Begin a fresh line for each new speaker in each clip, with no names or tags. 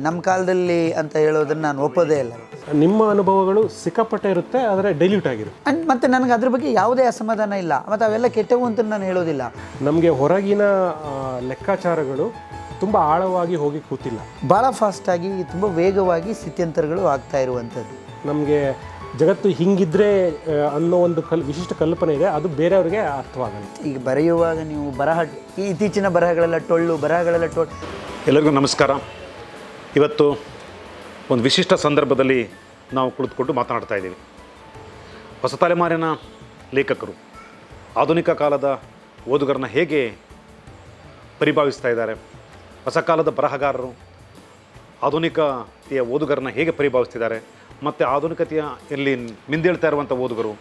ನಮ್ಮ ಕಾಲದಲ್ಲಿ ಅಂತ ಹೇಳೋದನ್ನು ನಾನು ಒಪ್ಪೋದೇ ಇಲ್ಲ.
ನಿಮ್ಮ ಅನುಭವಗಳು ಸಿಕ್ಕಾಪಟ್ಟೆ ಇರುತ್ತೆ, ಆದರೆ ಡೈಲ್ಯೂಟ್ ಆಗಿರುತ್ತೆ.
ಮತ್ತು ನನಗೆ ಅದ್ರ ಬಗ್ಗೆ ಯಾವುದೇ ಅಸಮಾಧಾನ ಇಲ್ಲ, ಮತ್ತು ಅವೆಲ್ಲ ಕೆಟ್ಟವು ಅಂತ ನಾನು ಹೇಳೋದಿಲ್ಲ.
ನಮಗೆ ಹೊರಗಿನ ಲೆಕ್ಕಾಚಾರಗಳು ತುಂಬ ಆಳವಾಗಿ ಹೋಗಿ ಕೂತಿಲ್ಲ.
ಭಾಳ ಫಾಸ್ಟಾಗಿ ತುಂಬ ವೇಗವಾಗಿ ಸ್ಥಿತ್ಯಂತರಗಳು ಆಗ್ತಾ ಇರುವಂಥದ್ದು.
ನಮಗೆ ಜಗತ್ತು ಹಿಂಗಿದ್ರೆ ಅನ್ನೋ ಒಂದು ವಿಶಿಷ್ಟ ಕಲ್ಪನೆ ಇದೆ, ಅದು ಬೇರೆಯವ್ರಿಗೆ ಅರ್ಥವಾಗಲ್ಲ.
ಈಗ ಬರೆಯುವಾಗ ನೀವು ಇತ್ತೀಚಿನ ಬರಹಗಳೆಲ್ಲ ಟೊಳ್ಳು.
ಎಲ್ಲರಿಗೂ ನಮಸ್ಕಾರ. ಇವತ್ತು ಒಂದು ವಿಶಿಷ್ಟ ಸಂದರ್ಭದಲ್ಲಿ ನಾವು ಕುಳಿತುಕೊಂಡು ಮಾತನಾಡ್ತಾ ಇದ್ದೀವಿ. ಹೊಸ ತಲೆಮಾರಿನ ಲೇಖಕರು ಆಧುನಿಕ ಕಾಲದ ಓದುಗರನ್ನ ಹೇಗೆ ಪರಿಭಾವಿಸ್ತಾ ಇದ್ದಾರೆ, ಹೊಸ ಕಾಲದ ಬರಹಗಾರರು ಆಧುನಿಕತೆಯ ಓದುಗರನ್ನ ಹೇಗೆ ಪರಿಭಾವಿಸ್ತಿದ್ದಾರೆ, ಮತ್ತು ಆಧುನಿಕತೆಯಲ್ಲಿ ಮಿಂದೇಳ್ತಾ ಇರುವಂಥ ಓದುಗರು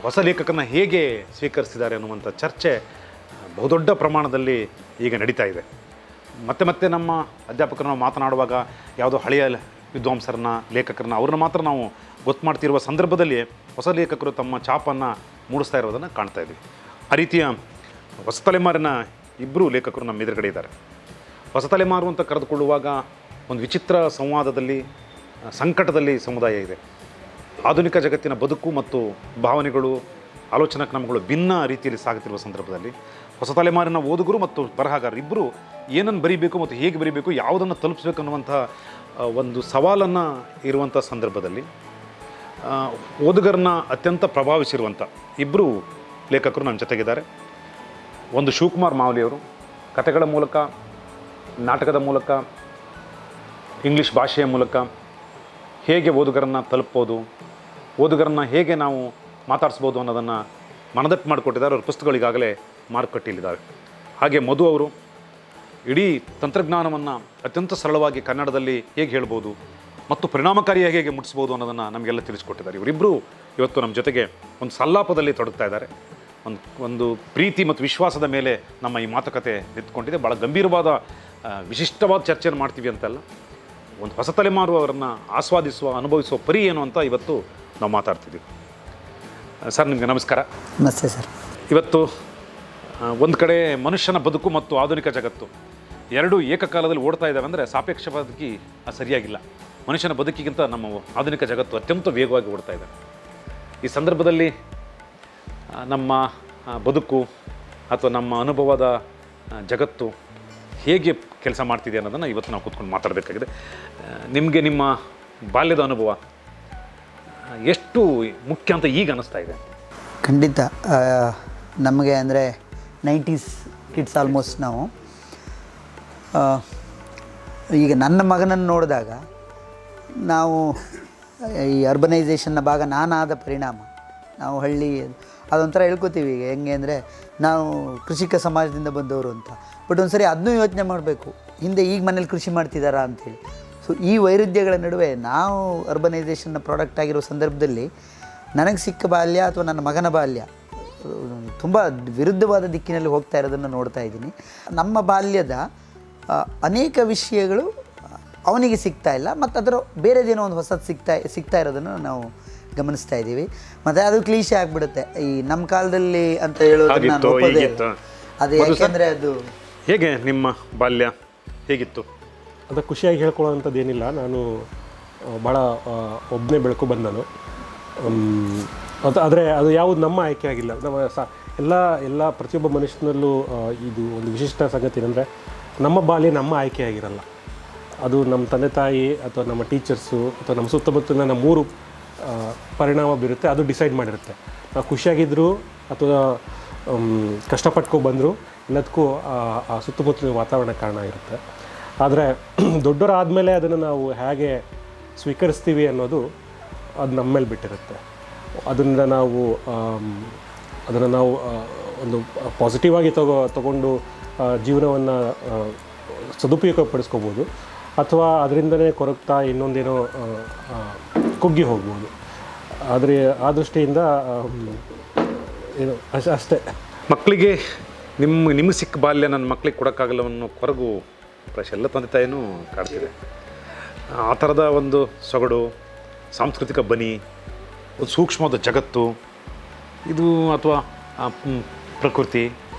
ಹೊಸ ಲೇಖಕರನ್ನ ಹೇಗೆ ಸ್ವೀಕರಿಸ್ತಿದ್ದಾರೆ ಅನ್ನುವಂಥ ಚರ್ಚೆ ಬಹುದೊಡ್ಡ ಪ್ರಮಾಣದಲ್ಲಿ ಈಗ ನಡೀತಾ ಇದೆ. ಮತ್ತೆ ನಮ್ಮ ಅಧ್ಯಾಪಕರು ನಾವು ಮಾತನಾಡುವಾಗ ಯಾವುದೋ ಹಳೆಯ ವಿದ್ವಾಂಸರನ್ನ ಲೇಖಕರನ್ನ ಅವ್ರನ್ನ ಮಾತ್ರ ನಾವು ಗೊತ್ತು ಮಾಡ್ತಿರುವ ಸಂದರ್ಭದಲ್ಲಿ ಹೊಸ ಲೇಖಕರು ತಮ್ಮ ಛಾಪನ್ನು ಮೂಡಿಸ್ತಾ ಇರೋದನ್ನು ಕಾಣ್ತಾ ಇದ್ದೀವಿ. ಆ ರೀತಿಯ ಹೊಸ ತಲೆಮಾರಿನ ಇಬ್ಬರು ಲೇಖಕರು ನಮ್ಮ ಎದುರುಗಡೆ ಇದ್ದಾರೆ. ಹೊಸ ತಲೆಮಾರು ಅಂತ ಕರೆದುಕೊಳ್ಳುವಾಗ ಒಂದು ವಿಚಿತ್ರ ಸಂವಾದದಲ್ಲಿ, ಸಂಕಟದಲ್ಲಿ ಸಮುದಾಯ ಇದೆ. ಆಧುನಿಕ ಜಗತ್ತಿನ ಬದುಕು ಮತ್ತು ಭಾವನೆಗಳು, ಆಲೋಚನಾ ಕ್ರಮಗಳು ಭಿನ್ನ ರೀತಿಯಲ್ಲಿ ಸಾಗುತ್ತಿರುವ ಸಂದರ್ಭದಲ್ಲಿ ಹೊಸ ತಲೆಮಾರಿನ ಓದುಗರು ಮತ್ತು ಬರಹಗಾರರು ಇಬ್ಬರು ಏನನ್ನು ಬರೀಬೇಕು ಮತ್ತು ಹೇಗೆ ಬರೀಬೇಕು, ಯಾವುದನ್ನು ತಲುಪಿಸ್ಬೇಕು ಅನ್ನುವಂಥ ಒಂದು ಸವಾಲನ್ನು ಇರುವಂಥ ಸಂದರ್ಭದಲ್ಲಿ ಓದುಗರನ್ನ ಅತ್ಯಂತ ಪ್ರಭಾವಿಸಿರುವಂಥ ಇಬ್ಬರು ಲೇಖಕರು ನನ್ನ ಜೊತೆಗಿದ್ದಾರೆ. ಒಂದು ಶಿವಕುಮಾರ್ ಮಾವಲಿಯವರು ಕಥೆಗಳ ಮೂಲಕ, ನಾಟಕದ ಮೂಲಕ, ಇಂಗ್ಲೀಷ್ ಭಾಷೆಯ ಮೂಲಕ ಹೇಗೆ ಓದುಗರನ್ನು ತಲುಪ್ಬೋದು, ಓದುಗರನ್ನು ಹೇಗೆ ನಾವು ಮಾತಾಡಿಸ್ಬೋದು ಅನ್ನೋದನ್ನು ಮನದಟ್ಟು ಮಾಡಿಕೊಟ್ಟಿದ್ದಾರೆ. ಅವ್ರ ಪುಸ್ತಕಗಳಿಗಾಗಲೇ ಮಾರುಕಟ್ಟೆಯಲ್ಲಿದ್ದಾರೆ. ಹಾಗೆ ಮಧು ಅವರು ಇಡೀ ತಂತ್ರಜ್ಞಾನವನ್ನು ಅತ್ಯಂತ ಸರಳವಾಗಿ ಕನ್ನಡದಲ್ಲಿ ಹೇಗೆ ಹೇಳ್ಬೋದು ಮತ್ತು ಪರಿಣಾಮಕಾರಿಯಾಗಿ ಹೇಗೆ ಮುಟ್ಟಿಸ್ಬೋದು ಅನ್ನೋದನ್ನು ನಮಗೆಲ್ಲ ತಿಳಿಸ್ಕೊಟ್ಟಿದ್ದಾರೆ. ಇವರಿಬ್ಬರು ಇವತ್ತು ನಮ್ಮ ಜೊತೆಗೆ ಒಂದು ಸಲ್ಲಾಪದಲ್ಲಿ ತೊಡಗ್ತಾ ಇದ್ದಾರೆ. ಒಂದು ಪ್ರೀತಿ ಮತ್ತು ವಿಶ್ವಾಸದ ಮೇಲೆ ನಮ್ಮ ಈ ಮಾತುಕತೆ ನಿಂತ್ಕೊಂಡಿದೆ. ಭಾಳ ಗಂಭೀರವಾದ ವಿಶಿಷ್ಟವಾದ ಚರ್ಚೆಯನ್ನು ಮಾಡ್ತೀವಿ ಅಂತಲ್ಲ, ಒಂದು ಹೊಸ ತಲೆಮಾರು ಅವರನ್ನು ಆಸ್ವಾದಿಸುವ, ಅನುಭವಿಸುವ ಪರಿ ಏನು ಅಂತ ಇವತ್ತು ನಾವು ಮಾತಾಡ್ತಿದ್ದೀವಿ. ಸರ್, ನಿಮಗೆ ನಮಸ್ಕಾರ.
ನಮಸ್ತೆ ಸರ್.
ಇವತ್ತು ಒಂದು ಕಡೆ ಮನುಷ್ಯನ ಬದುಕು ಮತ್ತು ಆಧುನಿಕ ಜಗತ್ತು ಎರಡೂ ಏಕಕಾಲದಲ್ಲಿ ಓಡ್ತಾ ಇದ್ದಾವೆ ಅಂದರೆ ಸಾಪೇಕ್ಷವಾಗಿ ಸರಿಯಾಗಿಲ್ಲ. ಮನುಷ್ಯನ ಬದುಕಿಗಿಂತ ನಮ್ಮ ಆಧುನಿಕ ಜಗತ್ತು ಅತ್ಯಂತ ವೇಗವಾಗಿ ಓಡ್ತಾ ಇದೆ. ಈ ಸಂದರ್ಭದಲ್ಲಿ ನಮ್ಮ ಬದುಕು ಅಥವಾ ನಮ್ಮ ಅನುಭವದ ಜಗತ್ತು ಹೇಗೆ ಕೆಲಸ ಮಾಡ್ತಿದೆ ಅನ್ನೋದನ್ನು ಇವತ್ತು ನಾವು ಕೂತ್ಕೊಂಡು ಮಾತಾಡಬೇಕಾಗಿದೆ. ನಿಮಗೆ ನಿಮ್ಮ ಬಾಲ್ಯದ ಅನುಭವ ಎಷ್ಟು ಮುಖ್ಯ ಅಂತ ಈಗ ಅನ್ನಿಸ್ತಾ ಇದೆ?
ಖಂಡಿತ. ನಮಗೆ ಅಂದರೆ 90s ಕಿಡ್ಸ್ ಆಲ್ಮೋಸ್ಟ್ ನಾವು. ಈಗ ನನ್ನ ಮಗನನ್ನು ನೋಡಿದಾಗ ನಾವು ಈ ಅರ್ಬನೈಸೇಷನ್ನ ಭಾಗ ನಾನಾದ ಪರಿಣಾಮ ನಾವು ಅದೊಂಥರ ಹೇಳ್ಕೊತೀವಿ. ಈಗ ಹೆಂಗೆ ಅಂದರೆ ನಾವು ಕೃಷಿಕ ಸಮಾಜದಿಂದ ಬಂದವರು ಅಂತ. ಬಟ್ ಒಂದು ಸರಿ ಅದನ್ನೂ ಯೋಚನೆ ಮಾಡಬೇಕು, ಹಿಂದೆ ಈಗ ಮನೇಲಿ ಕೃಷಿ ಮಾಡ್ತಿದ್ದಾರಾ ಅಂಥೇಳಿ. ಸೊ ಈ ವೈರುಧ್ಯಗಳ ನಡುವೆ ನಾವು ಅರ್ಬನೈಸೇಷನ್ನ ಪ್ರಾಡಕ್ಟ್ ಆಗಿರೋ ಸಂದರ್ಭದಲ್ಲಿ ನನಗೆ ಸಿಕ್ಕ ಬಾಲ್ಯ ಅಥವಾ ನನ್ನ ಮಗನ ಬಾಲ್ಯ ತುಂಬ ವಿರುದ್ಧವಾದ ದಿಕ್ಕಿನಲ್ಲಿ ಹೋಗ್ತಾ ಇರೋದನ್ನು ನೋಡ್ತಾ ಇದ್ದೀನಿ. ನಮ್ಮ ಬಾಲ್ಯದ ಅನೇಕ ವಿಷಯಗಳು ಅವನಿಗೆ ಸಿಗ್ತಾ ಇಲ್ಲ, ಮತ್ತು ಅದರ ಬೇರೆದೇನೋ ಒಂದು ಹೊಸದು ಸಿಗ್ತಾ ಇರೋದನ್ನು ನಾವು ಗಮನಿಸ್ತಾ ಇದ್ದೀವಿ. ಮತ್ತು ಅದು ಕ್ಲೀಶೆ ಆಗಿಬಿಡುತ್ತೆ. ಈ ನಮ್ಮ ಕಾಲದಲ್ಲಿ ಅಂತ ಹೇಳೋದನ್ನ ನಾನು ಒಪ್ಪೋದೇ ಇಲ್ಲ. ಅದು ಯಾಕೆಂದರೆ ಅದು
ಹೇಗೆ ನಿಮ್ಮ ಬಾಲ್ಯ ಹೇಗಿತ್ತು?
ಅದು ಖುಷಿಯಾಗಿ ಹೇಳ್ಕೊಳ್ಳೋವಂಥದ್ದು ಏನಿಲ್ಲ. ನಾನು ಭಾಳ ಒಬ್ಬನೇ ಬೆಳಕು ಬಂದನು. ಆದರೆ ಅದು ಯಾವುದು ನಮ್ಮ ಆಯ್ಕೆ ಆಗಿಲ್ಲ. ನಮ್ಮ ಎಲ್ಲ ಪ್ರತಿಯೊಬ್ಬ ಮನುಷ್ಯನಲ್ಲೂ ಇದು ಒಂದು ವಿಶಿಷ್ಟ ಸಂಗತಿ ಏನಂದರೆ ನಮ್ಮ ಬಾಲ್ಯ ನಮ್ಮ ಆಯ್ಕೆ ಆಗಿರಲ್ಲ. ಅದು ನಮ್ಮ ತಂದೆ ತಾಯಿ ಅಥವಾ ನಮ್ಮ ಟೀಚರ್ಸು ಅಥವಾ ನಮ್ಮ ಸುತ್ತಮುತ್ತಲಿನ ನಮ್ಮ ಮೂರು ಪರಿಣಾಮ ಬೀರುತ್ತೆ. ಅದು ಡಿಸೈಡ್ ಮಾಡಿರುತ್ತೆ. ನಾವು ಖುಷಿಯಾಗಿದ್ದರೂ ಅಥವಾ ಕಷ್ಟಪಟ್ಕೊಂಡು ಎಲ್ಲದಕ್ಕೂ ಆ ಸುತ್ತಮುತ್ತಲಿನ ವಾತಾವರಣ ಕಾರಣ ಇರುತ್ತೆ. ಆದರೆ ದೊಡ್ಡವರಾದಮೇಲೆ ಅದನ್ನು ನಾವು ಹೇಗೆ ಸ್ವೀಕರಿಸ್ತೀವಿ ಅನ್ನೋದು ಅದು ನಮ್ಮ ಮೇಲೆ ಬಿಟ್ಟಿರುತ್ತೆ. ಅದನ್ನು ನಾವು ಒಂದು ಪಾಸಿಟಿವ್ ಆಗಿ ತಗೊಂಡು ಜೀವನವನ್ನು ಸದುಪಯೋಗಪಡಿಸ್ಕೋಬೋದು, ಅಥವಾ ಅದರಿಂದನೇ ಕೊರಗ್ತಾ ಇನ್ನೊಂದೇನೋ ಕುಗ್ಗಿ ಹೋಗ್ಬೋದು. ಆದರೆ ಆ ದೃಷ್ಟಿಯಿಂದ ಏನು ಅಷ್ಟೇ.
ಮಕ್ಕಳಿಗೆ ನಿಮಗೆ ಸಿಕ್ಕ ಬಾಲ್ಯ ನನ್ನ ಮಕ್ಕಳಿಗೆ ಕೊಡೋಕ್ಕಾಗಲ್ಲ ಅನ್ನೋ ಕೊರಗು ಎಲ್ಲ ತಂದೆ ತಾಯಿನೂ ಕಾಡ್ತಿದೆ. ಆ ಥರದ ಒಂದು ಸೊಗಡು, ಸಾಂಸ್ಕೃತಿಕ ಬನಿ, ಒಂದು ಸೂಕ್ಷ್ಮವಾದ ಜಗತ್ತು ಇದು ಅಥವಾ ಪ್ರಕೃತಿ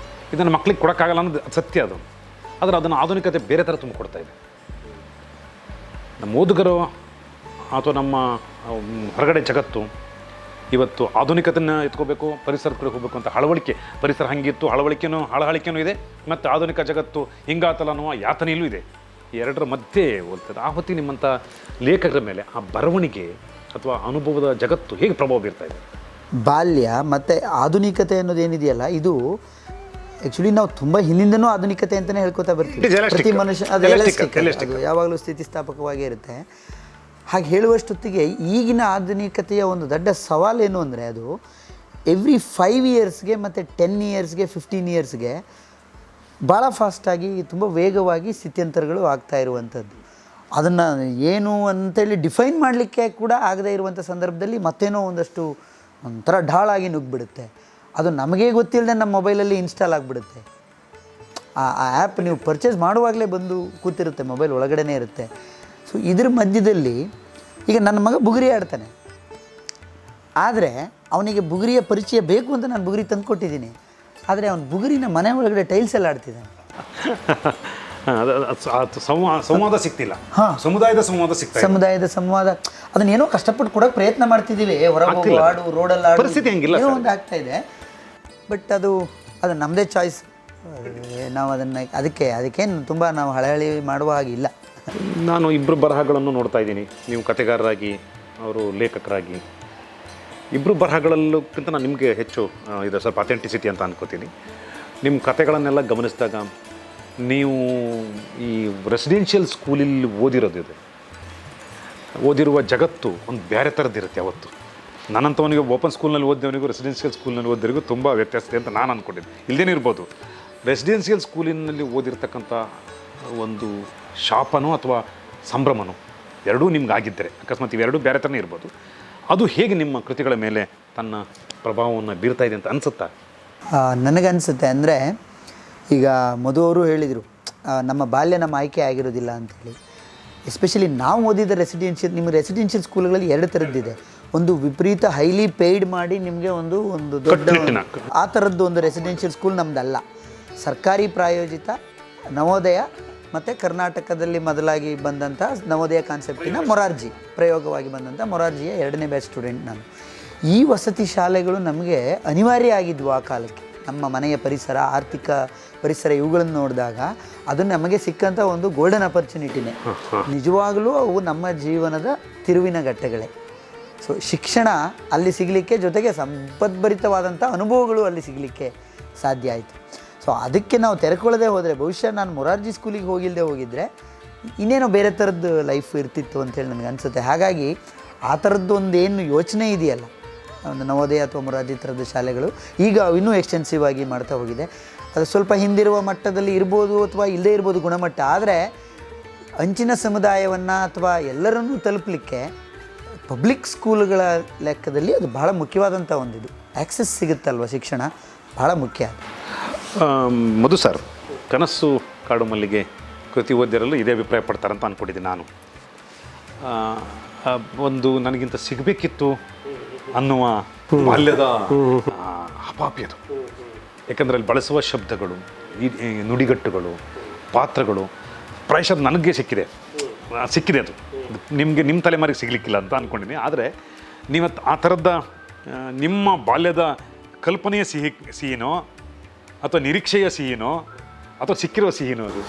ಇದನ್ನು ಮಕ್ಕಳಿಗೆ ಕೊಡೋಕ್ಕಾಗಲ್ಲ ಅನ್ನೋದು ಸತ್ಯ. ಅದು ಆದರೆ ಅದನ್ನು ಆಧುನಿಕತೆ ಬೇರೆ ಥರ ತುಂಬಿಕೊಡ್ತಾ ಇದೆ. ನಮ್ಮ ಓದುಗರು ಅಥವಾ ನಮ್ಮ ಹೊರಗಡೆ ಜಗತ್ತು ಇವತ್ತು ಆಧುನಿಕತೆಯನ್ನು ಎತ್ಕೋಬೇಕು, ಪರಿಸರದ ಕಡೆ ಹೋಗಬೇಕು ಅಂತ ಹಳವಳಿಕೆ, ಪರಿಸರ ಹಂಗಿತ್ತು, ಹಳವಳಿಕೆನೂ ಇದೆ, ಮತ್ತು ಆಧುನಿಕ ಜಗತ್ತು ಹಿಂಗಾತಲ್ಲ ಅನ್ನುವ ಯಾತನೆಯಲ್ಲೂ ಇದೆ. ಎರಡರ ಮಧ್ಯೆ ಹೋಲ್ತದೆ. ಆ ಹೊತ್ತಿಗೆ ನಿಮ್ಮಂಥ ಲೇಖಕರ ಮೇಲೆ ಆ ಬರವಣಿಗೆ ಅಥವಾ ಅನುಭವದ ಜಗತ್ತು ಹೇಗೆ ಪ್ರಭಾವ ಬೀರ್ತಾ ಇದೆ?
ಬಾಲ್ಯ ಮತ್ತು ಆಧುನಿಕತೆ ಅನ್ನೋದೇನಿದೆಯಲ್ಲ, ಇದು ಆ್ಯಕ್ಚುಲಿ ನಾವು ತುಂಬ ಹಿಂದಿಂದನೂ ಆಧುನಿಕತೆ ಅಂತಲೇ ಹೇಳ್ಕೊತಾ ಬರ್ತೀವಿ. ಪ್ರತಿ ಮನುಷ್ಯ ಅದು ಯಾವಾಗಲೂ ಸ್ಥಿತಿಸ್ಥಾಪಕವಾಗೇ ಇರುತ್ತೆ. ಹಾಗೆ ಹೇಳುವಷ್ಟೊತ್ತಿಗೆ ಈಗಿನ ಆಧುನಿಕತೆಯ ಒಂದು ದೊಡ್ಡ ಸವಾಲೇನು ಅಂದರೆ, ಅದು ಎವ್ರಿ 5 ಇಯರ್ಸ್ಗೆ ಮತ್ತು 10 ಇಯರ್ಸ್ಗೆ 15 ಇಯರ್ಸ್ಗೆ ಭಾಳ ಫಾಸ್ಟಾಗಿ ತುಂಬ ವೇಗವಾಗಿ ಸ್ಥಿತ್ಯಂತರಗಳು ಆಗ್ತಾ ಇರುವಂಥದ್ದು. ಅದನ್ನು ಏನು ಅಂತೇಳಿ ಡಿಫೈನ್ ಮಾಡಲಿಕ್ಕೆ ಕೂಡ ಆಗದೇ ಇರುವಂಥ ಸಂದರ್ಭದಲ್ಲಿ ಮತ್ತೇನೋ ಒಂದಷ್ಟು ಒಂಥರ ಢಾಳಾಗಿ ನುಗ್ಗಿಬಿಡುತ್ತೆ. ಅದು ನಮಗೇ ಗೊತ್ತಿಲ್ಲದೆ ನಮ್ಮ ಮೊಬೈಲಲ್ಲಿ ಇನ್ಸ್ಟಾಲ್ ಆಗಿಬಿಡುತ್ತೆ. ಆ ಆ್ಯಪ್ ನೀವು ಪರ್ಚೇಸ್ ಮಾಡುವಾಗಲೇ ಬಂದು ಕೂತಿರುತ್ತೆ, ಮೊಬೈಲ್ ಒಳಗಡೆನೇ ಇರುತ್ತೆ. ಸೊ ಇದ್ರ ಮಧ್ಯದಲ್ಲಿ ಈಗ ನನ್ನ ಮಗ ಬುಗುರಿ ಆಡ್ತಾನೆ, ಆದರೆ ಅವನಿಗೆ ಬುಗುರಿಯ ಪರಿಚಯ ಬೇಕು ಅಂತ ನಾನು ಬುಗುರಿ ತಂದು ಕೊಟ್ಟಿದ್ದೀನಿ. ಆದರೆ ಅವನು ಬುಗುರಿನ ಮನೆ ಒಳಗಡೆ ಟೈಲ್ಸ್ ಎಲ್ಲ ಆಡ್ತಿದ್ದಾನೆ.
ಸಂವಾದ ಸಿಗ್ತಿಲ್ಲ.
ಸಮುದಾಯದ ಸಂವಾದ ಅದನ್ನೇನೋ ಕಷ್ಟಪಟ್ಟು ಕೊಡೋಕೆ ಪ್ರಯತ್ನ ಮಾಡ್ತಿದ್ದೀವಿ. ಹೊರಗೆ ಆಡು, ರೋಡಲ್ಲಿ ಆಡು,
ಪರಿಸ್ಥಿತಿ ಹಂಗಿಲ್ಲ,
ಏನೋ ಒಂದು ಆಗ್ತಾ ಇದೆ. ಬಟ್ ಅದು ನಮ್ಮದೇ ಚಾಯ್ಸ್. ನಾವು ಅದಕ್ಕೇನು ತುಂಬ ನಾವು ಹಳಹಳಿ ಮಾಡುವ ಹಾಗಿಲ್ಲ.
ನಾನು ಇಬ್ಬರು ಬರಹಗಳನ್ನು ನೋಡ್ತಾ ಇದ್ದೀನಿ, ನೀವು ಕಥೆಗಾರರಾಗಿ, ಅವರು ಲೇಖಕರಾಗಿ. ಇಬ್ಬರು ಬರಹಗಳಲ್ಲಕ್ಕಿಂತ ನಾನು ನಿಮಗೆ ಹೆಚ್ಚು ಇದು ಸ್ವಲ್ಪ ಅಥೆಂಟಿಸಿಟಿ ಅಂತ ಅನ್ಕೋತೀನಿ. ನಿಮ್ಮ ಕಥೆಗಳನ್ನೆಲ್ಲ ಗಮನಿಸಿದಾಗ ನೀವು ಈ ರೆಸಿಡೆನ್ಷಿಯಲ್ ಸ್ಕೂಲಲ್ಲಿ ಓದಿರುವ ಜಗತ್ತು ಒಂದು ಬೇರೆ ಥರದ್ದಿರುತ್ತೆ. ಅವತ್ತು ನನ್ನಂಥವನಿಗೆ ಓಪನ್ ಸ್ಕೂಲ್ನಲ್ಲಿ ಓದಿದವನಿಗೂ ರೆಸಿಡೆನ್ಷಿಯಲ್ ಸ್ಕೂಲ್ನಲ್ಲಿ ಓದಿದವರಿಗೂ ತುಂಬ ವ್ಯತ್ಯಾಸ ಇದೆ ಅಂತ ನಾನು ಅಂದ್ಕೊಂಡಿದ್ದೆ. ಇಲ್ಲದೇನೇ ಇರ್ಬೋದು, ರೆಸಿಡೆನ್ಷಿಯಲ್ ಸ್ಕೂಲಿನಲ್ಲಿ ಓದಿರ್ತಕ್ಕಂಥ ಒಂದು ಶಾಪನೋ ಅಥವಾ ಸಂಭ್ರಮನೋ ಎರಡೂ ನಿಮ್ಗೆ ಆಗಿದ್ದರೆ, ಅಕಸ್ಮಾತ್ ಇವೆರಡೂ ಬೇರೆ ಥರನೇ ಇರ್ಬೋದು, ಅದು ಹೇಗೆ ನಿಮ್ಮ ಕೃತಿಗಳ ಮೇಲೆ ತನ್ನ ಪ್ರಭಾವವನ್ನು ಬೀರ್ತಾ ಇದೆ ಅಂತ ಅನಿಸುತ್ತಾ?
ನನಗನ್ಸುತ್ತೆ. ಅಂದರೆ ಈಗ ಮಧು ಅವರು ಹೇಳಿದರು, ನಮ್ಮ ಬಾಲ್ಯ ನಮ್ಮ ಆಯ್ಕೆ ಆಗಿರೋದಿಲ್ಲ ಅಂಥೇಳಿ. ಎಸ್ಪೆಷಲಿ ನಾವು ಓದಿದ ನಿಮ್ಮ ರೆಸಿಡೆನ್ಷಿಯಲ್ ಸ್ಕೂಲ್ಗಳಲ್ಲಿ 2 ಥರದ್ದಿದೆ. ಒಂದು ವಿಪರೀತ ಹೈಲಿ ಪೇಯ್ಡ್ ಮಾಡಿ ನಿಮಗೆ ಒಂದು ದೊಡ್ಡ ಆ ಥರದ್ದು ಒಂದು ರೆಸಿಡೆನ್ಷಿಯಲ್ ಸ್ಕೂಲ್ ನಮ್ಮದಲ್ಲ. ಸರ್ಕಾರಿ ಪ್ರಾಯೋಜಿತ ನವೋದಯ ಮತ್ತು ಕರ್ನಾಟಕದಲ್ಲಿ ಮೊದಲಾಗಿ ಬಂದಂಥ ನವೋದಯ ಕಾನ್ಸೆಪ್ಟಿನ ಮೊರಾರ್ಜಿ ಪ್ರಯೋಗವಾಗಿ ಬಂದಂಥ ಮೊರಾರ್ಜಿಯ 2ನೇ ಬ್ಯಾಚ್ ಸ್ಟೂಡೆಂಟ್ ನಾನು. ಈ ವಸತಿ ಶಾಲೆಗಳು ನಮಗೆ ಅನಿವಾರ್ಯ ಆಗಿದ್ವು ಆ ಕಾಲಕ್ಕೆ. ನಮ್ಮ ಮನೆಯ ಪರಿಸರ, ಆರ್ಥಿಕ ಪರಿಸರ ಇವುಗಳನ್ನು ನೋಡಿದಾಗ ಅದು ನಮಗೆ ಸಿಕ್ಕಂಥ ಒಂದು ಗೋಲ್ಡನ್ ಅಪರ್ಚುನಿಟಿನೇ. ನಿಜವಾಗಲೂ ಅವು ನಮ್ಮ ಜೀವನದ ತಿರುವಿನ ಘಟ್ಟಗಳೇ. ಸೊ ಶಿಕ್ಷಣ ಅಲ್ಲಿ ಸಿಗಲಿಕ್ಕೆ, ಜೊತೆಗೆ ಸಂಪದ್ಭರಿತವಾದಂಥ ಅನುಭವಗಳು ಅಲ್ಲಿ ಸಿಗಲಿಕ್ಕೆ ಸಾಧ್ಯ ಆಯಿತು. ಸೊ ಅದಕ್ಕೆ ನಾವು ತೆರೆಕೊಳ್ಳದೆ ಹೋದರೆ, ಬಹುಶಃ ನಾನು ಮೊರಾರ್ಜಿ ಸ್ಕೂಲಿಗೆ ಹೋಗಿದ್ದರೆ ಇನ್ನೇನೋ ಬೇರೆ ಥರದ್ದು ಲೈಫ್ ಇರ್ತಿತ್ತು ಅಂತೇಳಿ ನನಗೆ ಅನಿಸುತ್ತೆ. ಹಾಗಾಗಿ ಆ ಥರದ್ದು ಒಂದು ಏನು ಯೋಚನೆ ಇದೆಯಲ್ಲ, ಒಂದು ನವೋದಯ ಅಥವಾ ಮೊರಾರ್ಜಿ ಥರದ ಶಾಲೆಗಳು ಈಗ ಇನ್ನೂ ಎಕ್ಸ್ಟೆನ್ಸಿವ್ ಆಗಿ ಮಾಡ್ತಾ ಹೋಗಿದೆ. ಅದು ಸ್ವಲ್ಪ ಹಿಂದಿರುವ ಮಟ್ಟದಲ್ಲಿ ಇರ್ಬೋದು ಅಥವಾ ಇಲ್ಲದೇ ಇರ್ಬೋದು ಗುಣಮಟ್ಟ. ಆದರೆ ಅಂಚಿನ ಸಮುದಾಯವನ್ನು ಅಥವಾ ಎಲ್ಲರನ್ನೂ ತಲುಪಲಿಕ್ಕೆ ಪಬ್ಲಿಕ್ ಸ್ಕೂಲ್ಗಳ ಲೆಕ್ಕದಲ್ಲಿ ಅದು ಬಹಳ ಮುಖ್ಯವಾದಂಥ ಒಂದಿದು. ಆ್ಯಕ್ಸೆಸ್ ಸಿಗುತ್ತಲ್ವ, ಶಿಕ್ಷಣ ಬಹಳ ಮುಖ್ಯ.
ಮಧು ಸರ್, ಕನಸು ಕಾಡು ಮಲ್ಲಿಗೆ ಕೃತಿ ಓದ್ಯರಲ್ಲೂ ಇದೇ ಅಭಿಪ್ರಾಯ ಪಡ್ತಾರಂತ ಅಂದ್ಕೊಂಡಿದ್ದೀನಿ ನಾನು. ಒಂದು ನನಗಿಂತ ಸಿಗಬೇಕಿತ್ತು ಅನ್ನುವ ಬಾಲ್ಯದ ಹಪಾಪಿ ಅದು. ಯಾಕಂದರೆ ಅಲ್ಲಿ ಬಳಸುವ ಶಬ್ದಗಳು, ಈ ನುಡಿಗಟ್ಟುಗಳು, ಪಾತ್ರಗಳು ಪ್ರಾಯಶಃ ನನಗೆ ಸಿಕ್ಕಿದೆ ಅದು. ನಿಮ್ಮ ತಲೆಮಾರಿಗೆ ಸಿಗಲಿಕ್ಕಿಲ್ಲ ಅಂತ ಅಂದ್ಕೊಂಡಿನಿ. ಆದರೆ ನೀವತ್ತು ಆ ಥರದ ನಿಮ್ಮ ಬಾಲ್ಯದ ಕಲ್ಪನೆಯ ಸಿಹಿನೋ ಅಥವಾ ನಿರೀಕ್ಷೆಯ ಸಿಹಿನೋ ಅಥವಾ ಸಿಕ್ಕಿರೋ ಸಿಹಿನೋ ಅದು?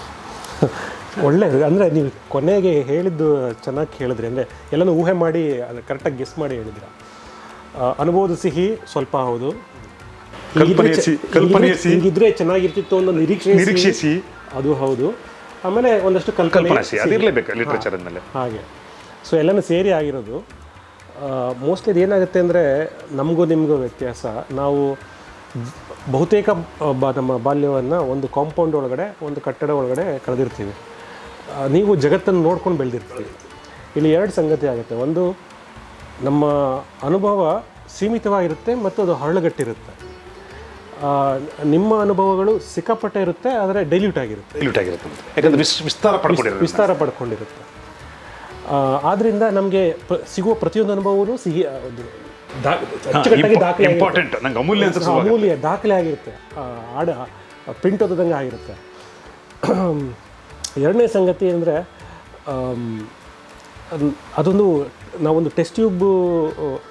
ಒಳ್ಳೆಯದು. ಅಂದರೆ ನೀವು ಕೊನೆಗೆ ಹೇಳಿದ್ದು ಚೆನ್ನಾಗಿ ಹೇಳಿದ್ರಿ. ಅಂದರೆ ಎಲ್ಲನೂ ಊಹೆ ಮಾಡಿ ಅದು ಕರೆಕ್ಟಾಗಿ ಗೆಸ್ ಮಾಡಿ ಹೇಳಿದ್ರ. ಅನುಭವದ ಸಿಹಿ ಸ್ವಲ್ಪ ಹೌದು, ಹೀಗಿದ್ರೆ ಚೆನ್ನಾಗಿರ್ತಿತ್ತು ಅನ್ನೋ ನಿರೀಕ್ಷೆ ಸಿಹಿ ಅದು ಹೌದು. ಆಮೇಲೆ ಒಂದಷ್ಟು ಕಲ್ಪನೆ
ಅದಿರಲೇಬೇಕು ಲಿಟ್ರೇಚರ್ ಅಂದಮೇಲೆ
ಹಾಗೆ. ಸೊ ಎಲ್ಲನೂ ಸೇರಿ ಆಗಿರೋದು. ಮೋಸ್ಟ್ಲಿ ಇದು ಏನಾಗುತ್ತೆ ಅಂದರೆ, ನಮಗೂ ನಿಮಗೂ ವ್ಯತ್ಯಾಸ. ನಾವು ಬಹುತೇಕ ನಮ್ಮ ಬಾಲ್ಯವನ್ನು ಒಂದು ಕಾಂಪೌಂಡ್ ಒಳಗಡೆ, ಒಂದು ಕಟ್ಟಡ ಒಳಗಡೆ ಕಳೆದಿರ್ತೀವಿ. ನೀವು ಜಗತ್ತನ್ನು ನೋಡ್ಕೊಂಡು ಬೆಳೆದಿರ್ತೀವಿ. ಇಲ್ಲಿ 2 ಸಂಗತಿ ಆಗುತ್ತೆ. ಒಂದು, ನಮ್ಮ ಅನುಭವ ಸೀಮಿತವಾಗಿರುತ್ತೆ ಮತ್ತು ಅದು ಹರಳುಗಟ್ಟಿರುತ್ತೆ. ನಿಮ್ಮ ಅನುಭವಗಳು ಸಿಕ್ಕಾಪಟ್ಟೆ ಇರುತ್ತೆ, ಆದರೆ ಡೈಲ್ಯೂಟ್ ಆಗಿರುತ್ತೆ.
ಯಾಕಂದರೆ ವಿಸ್ತಾರ ಪಡ್ಕೊಂಡಿರುತ್ತೆ.
ಆದ್ದರಿಂದ ನಮಗೆ ಸಿಗುವ ಪ್ರತಿಯೊಂದು ಅನುಭವವೂ ಸಿಹಿ,
ಇಂಪಾರ್ಟೆಂಟ್, ನಂಗೆ
ಅಮೂಲ್ಯ ದಾಖಲೆ ಆಗಿರುತ್ತೆ, ಪ್ರಿಂಟ್ ಓದೋದಂಗೆ ಆಗಿರುತ್ತೆ. 2ನೇ ಸಂಗತಿ ಅಂದರೆ, ಅದೊಂದು ನಾವೊಂದು ಟೆಸ್ಟ್ ಟ್ಯೂಬ್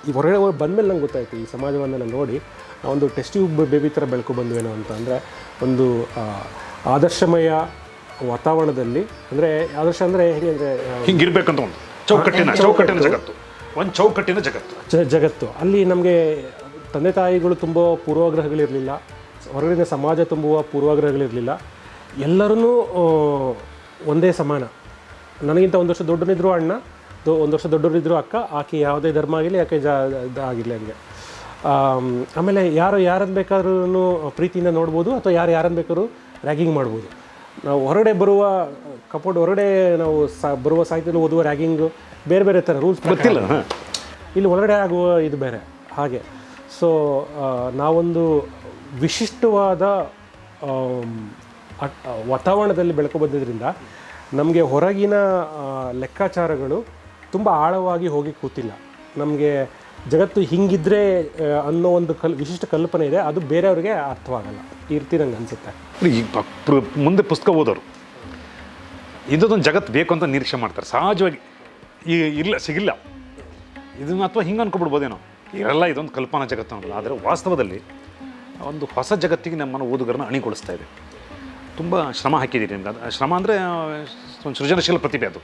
ಈ ಹೊರಗಡೆ ಬಂದಮೇಲೆ ನಂಗೆ ಗೊತ್ತಾಯಿತು ಈ ಸಮಾಜವನ್ನೆಲ್ಲ ನೋಡಿ ನಾವೊಂದು ಟೆಸ್ಟ್ ಟ್ಯೂಬ್ ಬೇಬಿ ಥರ ಬೆಳ್ಕೊ ಬಂದ್ವೇನೋ ಅಂತ. ಅಂದರೆ ಒಂದು ಆದರ್ಶಮಯ ವಾತಾವರಣದಲ್ಲಿ, ಅಂದರೆ ಆದರ್ಶ ಅಂದರೆ ಹೇಗೆ ಅಂದರೆ
ಹಿಂಗಿರ್ಬೇಕಂತ ಒಂದು ಚೌಕಟ್ಟಿನ ಜಗತ್ತು, ಒಂದು ಚೌಕಟ್ಟಿನ ಜಗತ್ತು.
ಅಲ್ಲಿ ನಮಗೆ ತಂದೆ ತಾಯಿಗಳು ತುಂಬ ಪೂರ್ವಾಗ್ರಹಗಳಿರಲಿಲ್ಲ, ಹೊರಗಿನ ಸಮಾಜ ತುಂಬುವ ಪೂರ್ವಾಗ್ರಹಗಳಿರಲಿಲ್ಲ. ಎಲ್ಲರೂ ಒಂದೇ ಸಮಾನ. ನನಗಿಂತ ಒಂದು ವರ್ಷ ದೊಡ್ಡನಿದ್ರು ಅಣ್ಣ, ಒಂದು ವರ್ಷ ದೊಡ್ಡವರಿದ್ದರು ಅಕ್ಕ, ಆಕೆ ಯಾವುದೇ ಧರ್ಮ ಆಗಿರಲಿ, ಆಕೆ ಆಗಿರಲಿ ಹಂಗೆ. ಆಮೇಲೆ ಯಾರನ್ನು ಬೇಕಾದ್ರೂ ಪ್ರೀತಿಯಿಂದ ನೋಡ್ಬೋದು, ಅಥವಾ ಯಾರನ್ನು ಬೇಕಾದ್ರೂ ರ್ಯಾಗಿಂಗ್ ಮಾಡ್ಬೋದು. ನಾವು ಹೊರಗಡೆ ಬರುವ ಕಪೋರ್ಡ್ ಹೊರಗಡೆ ನಾವು ಬರುವ ಸಾಹಿತ್ಯದಲ್ಲಿ ಓದುವ ರ್ಯಾಗಿಂಗು ಬೇರೆ ಬೇರೆ ಥರ ರೂಲ್ಸ್
ಗೊತ್ತಿಲ್ಲ,
ಇಲ್ಲಿ ಒಳಗಡೆ ಆಗುವ ಇದು ಬೇರೆ ಹಾಗೆ. ಸೊ ನಾವೊಂದು ವಿಶಿಷ್ಟವಾದ ವಾತಾವರಣದಲ್ಲಿ ಬೆಳ್ಕೊ ಬಂದಿದ್ದರಿಂದ ನಮಗೆ ಹೊರಗಿನ ಲೆಕ್ಕಾಚಾರಗಳು ತುಂಬ ಆಳವಾಗಿ ಹೋಗಿ ಕೂತಿಲ್ಲ. ನಮಗೆ ಜಗತ್ತು ಹಿಂಗಿದ್ರೆ ಅನ್ನೋ ಒಂದು ವಿಶಿಷ್ಟ ಕಲ್ಪನೆ ಇದೆ, ಅದು ಬೇರೆಯವ್ರಿಗೆ ಅರ್ಥವಾಗಲ್ಲ ಈ ರೀತಿ ನಂಗೆ ಅನಿಸುತ್ತೆ.
ಮುಂದೆ ಪುಸ್ತಕ ಓದೋರು ಇದೊಂದು ಜಗತ್ತು ಬೇಕು ಅಂತ ನಿರೀಕ್ಷೆ ಮಾಡ್ತಾರೆ ಸಹಜವಾಗಿ. ಇಲ್ಲ ಸಿಗಿಲ್ಲ ಇದನ್ನು, ಅಥವಾ ಹಿಂಗೆ ಅನ್ಕೊಬಿಡ್ಬೋದೇನೋ, ಇರಲ್ಲ ಇದೊಂದು ಕಲ್ಪನಾ ಜಗತ್ತು ಅನ್ನೋಲ್ಲ. ಆದರೆ ವಾಸ್ತವದಲ್ಲಿ ಒಂದು ಹೊಸ ಜಗತ್ತಿಗೆ ನಮ್ಮನ್ನು ಓದುಗರನ್ನ ಅಣಿಗೊಳಿಸ್ತಾ ಇದೆ. ತುಂಬ ಶ್ರಮ ಹಾಕಿದ್ದೀರಿ ನಿಮ್ಗೆ. ಅದು ಶ್ರಮ ಅಂದರೆ ಒಂದು ಸೃಜನಶೀಲ ಪ್ರತಿಭೆ. ಅದು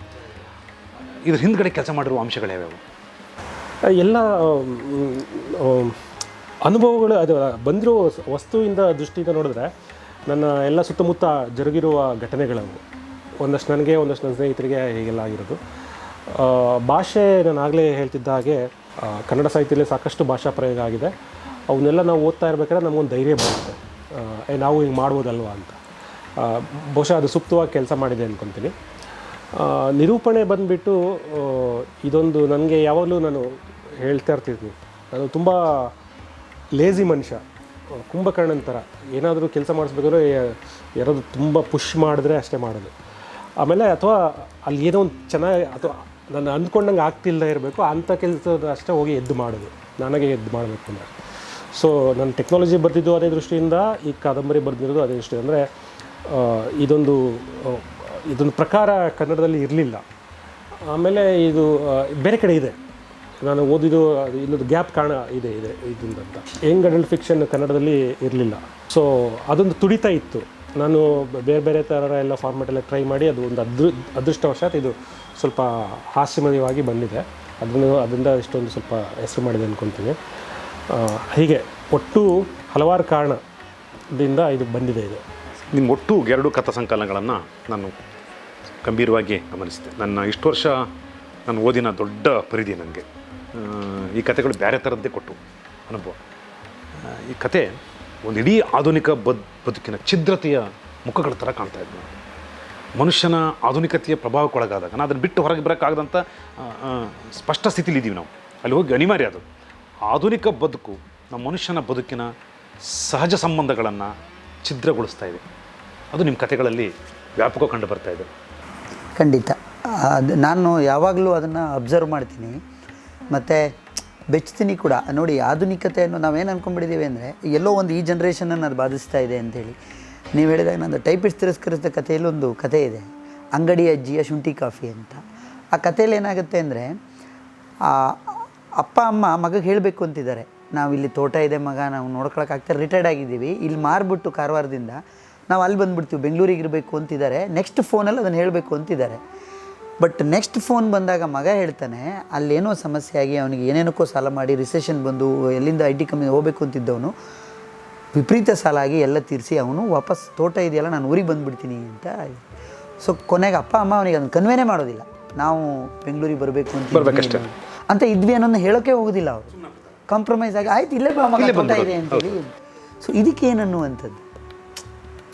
ಇದ್ರ ಹಿಂದ್ಗಡೆ ಕೆಲಸ ಮಾಡಿರುವ ಅಂಶಗಳು ಯಾವ್ಯಾವು?
ಎಲ್ಲ ಅನುಭವಗಳು. ಅದು ಬಂದಿರೋ ವಸ್ತುವಿಂದ ದೃಷ್ಟಿಯಿಂದ ನೋಡಿದ್ರೆ ನನ್ನ ಎಲ್ಲ ಸುತ್ತಮುತ್ತ ಜರುಗಿರುವ ಘಟನೆಗಳವು. ಒಂದಷ್ಟು ನನಗೆ, ಒಂದಷ್ಟು ನನ್ನ ಸ್ನೇಹಿತರಿಗೆ ಹೀಗೆಲ್ಲ ಆಗಿರೋದು. ಭಾಷೆ, ನಾನು ಆಗಲೇ ಹೇಳ್ತಿದ್ದ ಹಾಗೆ ಕನ್ನಡ ಸಾಹಿತ್ಯದಲ್ಲಿ ಸಾಕಷ್ಟು ಭಾಷಾ ಪ್ರಯೋಗ ಆಗಿದೆ. ಅವನ್ನೆಲ್ಲ ನಾವು ಓದ್ತಾ ಇರ್ಬೇಕಾದ್ರೆ ನಮಗೊಂದು ಧೈರ್ಯ ಬರುತ್ತೆ, ನಾವು ಹಿಂಗೆ ಮಾಡ್ಬೋದಲ್ವ ಅಂತ. ಬಹುಶಃ ಅದು ಸೂಕ್ತವಾಗಿ ಕೆಲಸ ಮಾಡಿದೆ ಅಂದ್ಕೊತೀನಿ. ನಿರೂಪಣೆ ಬಂದುಬಿಟ್ಟು ಇದೊಂದು ನನಗೆ ಯಾವಾಗಲೂ ನಾನು ಹೇಳ್ತಾ ಇರ್ತಿದ್ವಿ, ನಾನು ತುಂಬ ಲೇಝಿ ಮನುಷ್ಯ, ಕುಂಭಕರ್ಣನ ಥರ. ಏನಾದರೂ ಕೆಲಸ ಮಾಡಿಸ್ಬೇಕಾದ್ರೆ ಯಾರಾದರೂ ತುಂಬ ಪುಷ್ ಮಾಡಿದ್ರೆ ಅಷ್ಟೇ ಮಾಡೋದು. ಆಮೇಲೆ ಅಥವಾ ಅಲ್ಲಿ ಏನೋ ಒಂದು ಚೆನ್ನಾಗಿ, ಅಥವಾ ನಾನು ಅಂದ್ಕೊಂಡಂಗೆ ಆಗ್ತಿಲ್ಲದೆ ಇರಬೇಕು ಅಂಥ ಕೆಲಸದ ಅಷ್ಟೇ ಹೋಗಿ ಎದ್ದು ಮಾಡೋದು, ನನಗೆ ಎದ್ದು ಮಾಡಬೇಕು ಅಂದರೆ. ಸೊ ನಾನು ಟೆಕ್ನಾಲಜಿ ಬರ್ತಿದ್ದು ಅದೇ ದೃಷ್ಟಿಯಿಂದ, ಈ ಕಾದಂಬರಿ ಬರೆದಿರೋದು ಅದೇ ದೃಷ್ಟಿ. ಅಂದರೆ ಇದೊಂದು ಪ್ರಕಾರ ಕನ್ನಡದಲ್ಲಿ ಇರಲಿಲ್ಲ. ಆಮೇಲೆ ಇದು ಬೇರೆ ಕಡೆ ಇದೆ, ನಾನು ಓದಿದ್ದು ಇಲ್ಲೊಂದು ಗ್ಯಾಪ್ ಇದೆ ಇದೊಂದಂತ. ಯಂಗ್ ಅಡಲ್ಟ್ ಫಿಕ್ಷನ್ ಕನ್ನಡದಲ್ಲಿ ಇರಲಿಲ್ಲ. ಸೊ ಅದೊಂದು ತುಡಿತಾ ಇತ್ತು. ನಾನು ಬೇರೆ ಬೇರೆ ಥರ ಎಲ್ಲ ಫಾರ್ಮೆಟೆಲ್ಲ ಟ್ರೈ ಮಾಡಿ ಅದು ಒಂದು ಅದೃಷ್ಟವಶಾತ್ ಇದು ಸ್ವಲ್ಪ ಹಾಸ್ಯಮಯವಾಗಿ ಬಂದಿದೆ. ಅದರಿಂದ ಇಷ್ಟೊಂದು ಸ್ವಲ್ಪ ಹೆಸರು ಮಾಡಿದೆ ಅಂದ್ಕೊತೀನಿ. ಹೀಗೆ ಒಟ್ಟು ಹಲವಾರು ಕಾರಣದಿಂದ ಇದು ಬಂದಿದೆ. ಇದು
ನಿಮ್ಮ ಒಟ್ಟು 2 ಕಥಾ ಸಂಕಲನಗಳನ್ನು ನಾನು ಗಂಭೀರವಾಗಿ ಗಮನಿಸಿದೆ. ನನ್ನ ಇಷ್ಟು ವರ್ಷ ನಾನು ಓದಿನ ದೊಡ್ಡ ಪರಿಧಿ ನನಗೆ ಈ ಕಥೆಗಳು ಬೇರೆ ಥರದ್ದೇ ಕೊಟ್ಟು ಅನುಭವ. ಈ ಕತೆ ಒಂದು ಇಡೀ ಆಧುನಿಕ ಬದುಕಿನ ಛಿದ್ರತೆಯ ಮುಖಗಳ ಥರ ಕಾಣ್ತಾ ಇದ್ದೆ. ಮನುಷ್ಯನ ಆಧುನಿಕತೆಯ ಪ್ರಭಾವಕ್ಕೊಳಗಾದಾಗ ನಾನು ಅದನ್ನು ಬಿಟ್ಟು ಹೊರಗೆ ಬರೋಕ್ಕಾಗದಂಥ ಸ್ಪಷ್ಟ ಸ್ಥಿತಿಲಿದ್ದೀವಿ ನಾವು. ಅಲ್ಲಿ ಹೋಗಿ ಅನಿವಾರ್ಯ. ಅದು ಆಧುನಿಕ ಬದುಕು ನಮ್ಮ ಮನುಷ್ಯನ ಬದುಕಿನ ಸಹಜ ಸಂಬಂಧಗಳನ್ನು ಛಿದ್ರಗೊಳಿಸ್ತಾ ಇದೆ. ಅದು ನಿಮ್ಮ ಕಥೆಗಳಲ್ಲಿ ವ್ಯಾಪಕ ಕಂಡು ಬರ್ತಾ ಇದೆ.
ಖಂಡಿತ. ನಾನು ಯಾವಾಗಲೂ ಅದನ್ನು ಅಬ್ಸರ್ವ್ ಮಾಡ್ತೀನಿ ಮತ್ತು ಬೆಚ್ತೀನಿ ಕೂಡ. ನೋಡಿ, ಆಧುನಿಕತೆಯನ್ನು ನಾವೇನು ಅಂದ್ಕೊಂಡ್ಬಿಟ್ಟಿದ್ದೀವಿ ಅಂದರೆ ಎಲ್ಲೋ ಒಂದು ಈ ಜನ್ರೇಷನನ್ನು ಅದು ಬಾಧಿಸ್ತಾ ಇದೆ ಅಂಥೇಳಿ. ನೀವು ಹೇಳಿದಾಗ ನಂದು ಟೈಪಿಸ್ಟ್ ತಿರಸ್ಕರಿಸಿದ ಕಥೆಯಲ್ಲಿ ಒಂದು ಕಥೆ ಇದೆ, ಅಂಗಡಿ ಅಜ್ಜಿಯ ಶುಂಠಿ ಕಾಫಿ ಅಂತ. ಆ ಕಥೆಯಲ್ಲಿ ಏನಾಗುತ್ತೆ ಅಂದರೆ, ಅಪ್ಪ ಅಮ್ಮ ಮಗಗೆ ಹೇಳಬೇಕು ಅಂತಿದ್ದಾರೆ, ನಾವು ಇಲ್ಲಿ ತೋಟ ಇದೆ ಮಗ, ನಾವು ನೋಡ್ಕೊಳಕ್ಕಾಗ್ತಾರೆ, ರಿಟೈರ್ಡ್ ಆಗಿದ್ದೀವಿ, ಇಲ್ಲಿ ಮಾರ್ಬಿಟ್ಟು ಕಾರವಾರದಿಂದ ನಾವು ಅಲ್ಲಿ ಬಂದುಬಿಡ್ತೀವಿ, ಬೆಂಗಳೂರಿಗೆ ಇರಬೇಕು ಅಂತಿದ್ದಾರೆ. ನೆಕ್ಸ್ಟ್ ಫೋನಲ್ಲಿ ಅದನ್ನು ಹೇಳಬೇಕು ಅಂತಿದ್ದಾರೆ. ಬಟ್ ನೆಕ್ಸ್ಟ್ ಫೋನ್ ಬಂದಾಗ ಮಗ ಹೇಳ್ತಾನೆ, ಅಲ್ಲೇನೋ ಸಮಸ್ಯೆ ಆಗಿ ಅವನಿಗೆ ಏನೇನಕ್ಕೋ ಸಾಲ ಮಾಡಿ ರಿಸೆಷನ್ ಬಂದು ಎಲ್ಲಿಂದ IT ಕಂಪ್ನಿ ಹೋಗಬೇಕು ಅಂತಿದ್ದವನು ವಿಪರೀತ ಸಾಲ ಆಗಿ ಎಲ್ಲ ತೀರಿಸಿ ಅವನು ವಾಪಸ್ ತೋಟ ಇದೆಯಲ್ಲ ನಾನು ಊರಿಗೆ ಬಂದುಬಿಡ್ತೀನಿ ಅಂತ. ಸೊ ಕೊನೆಗೆ ಅಪ್ಪ ಅಮ್ಮ ಅವನಿಗೆ ಅದನ್ನು ಕನ್ವೇನೇ ಮಾಡೋದಿಲ್ಲ, ನಾವು ಬೆಂಗಳೂರಿಗೆ ಬರಬೇಕು ಅಂತ ಇದ್ವಿ ಅನ್ನೋದನ್ನ ಹೇಳೋಕ್ಕೆ ಹೋಗೋದಿಲ್ಲ ಅವರು. ಕಾಂಪ್ರಮೈಸ್ ಆಗಿ ಆಯ್ತು ಇಲ್ಲೇ ಬಾ ಮಗ ತೋಟ ಇದೆ ಅಂತೇಳಿ. ಸೊ ಇದಕ್ಕೇನನ್ನುವಂಥದ್ದು